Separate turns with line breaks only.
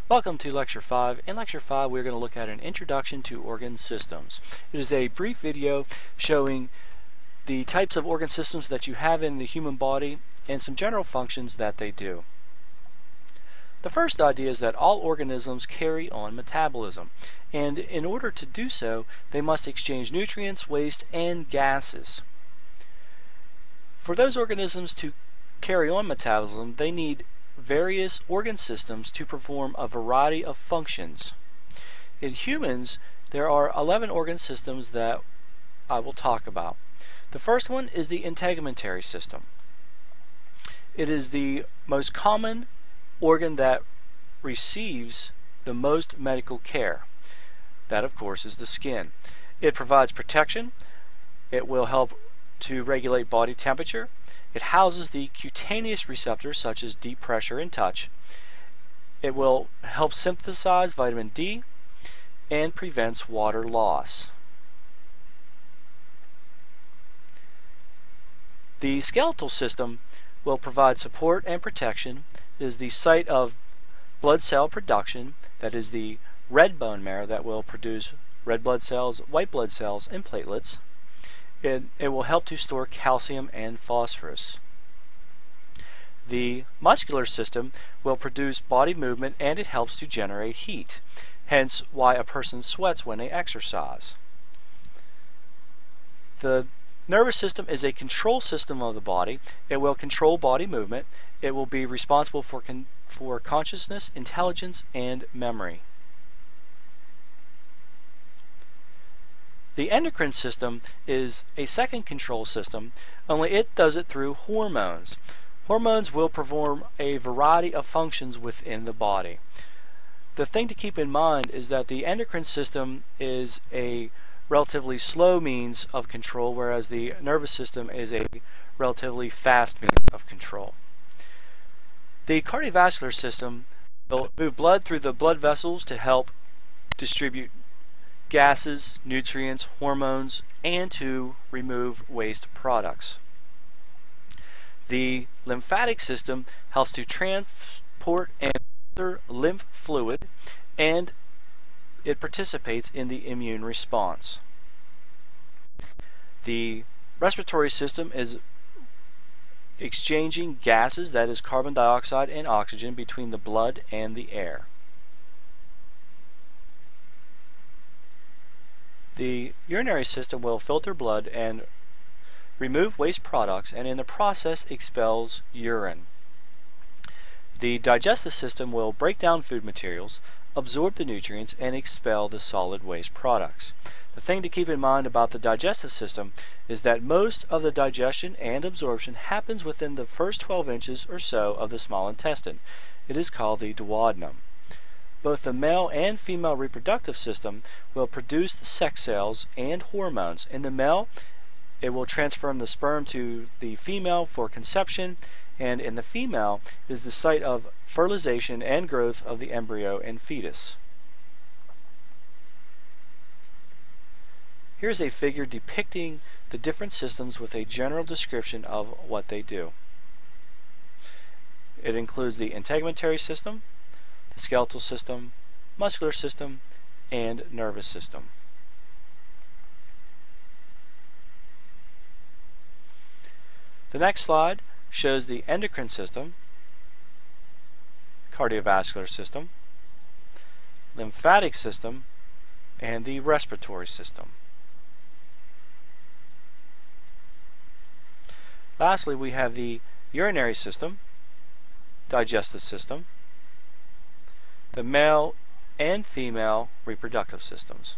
Welcome to Lecture 5. In Lecture 5 we're going to look at an introduction to organ systems. It is a brief video showing the types of organ systems that you have in the human body and some general functions that they do. The first idea is that all organisms carry on metabolism, and in order to do so they must exchange nutrients, waste, and gases. For those organisms to carry on metabolism, they need various organ systems to perform a variety of functions. In humans, there are 11 organ systems that I will talk about. The first one is the integumentary system. It is the most common organ that receives the most medical care. That, of course, is the skin. It provides protection. It will help to regulate body temperature. It houses the cutaneous receptors such as deep pressure and touch. It will help synthesize vitamin D and prevents water loss. The skeletal system will provide support and protection. It is the site of blood cell production, that is the red bone marrow that will produce red blood cells, white blood cells, and platelets. It will help to store calcium and phosphorus. The muscular system will produce body movement, and it helps to generate heat, hence why a person sweats when they exercise. The nervous system is a control system of the body. It will control body movement. It will be responsible for consciousness, intelligence, and memory. The endocrine system is a second control system, only it does it through hormones. Hormones will perform a variety of functions within the body. The thing to keep in mind is that the endocrine system is a relatively slow means of control, whereas the nervous system is a relatively fast means of control. The cardiovascular system will move blood through the blood vessels to help distribute gases, nutrients, hormones, and to remove waste products. The lymphatic system helps to transport and gather lymph fluid, and it participates in the immune response. The respiratory system is exchanging gases, that is carbon dioxide and oxygen, between the blood and the air. The urinary system will filter blood and remove waste products, and in the process expels urine. The digestive system will break down food materials, absorb the nutrients, and expel the solid waste products. The thing to keep in mind about the digestive system is that most of the digestion and absorption happens within the first 12 inches or so of the small intestine. It is called the duodenum. Both the male and female reproductive system will produce the sex cells and hormones. In the male, it will transfer the sperm to the female for conception, and in the female is the site of fertilization and growth of the embryo and fetus. Here's a figure depicting the different systems with a general description of what they do. It includes the integumentary system, the skeletal system, muscular system, and nervous system. The next slide shows the endocrine system, cardiovascular system, lymphatic system, and the respiratory system. Lastly, we have the urinary system, digestive system, the male and female reproductive systems.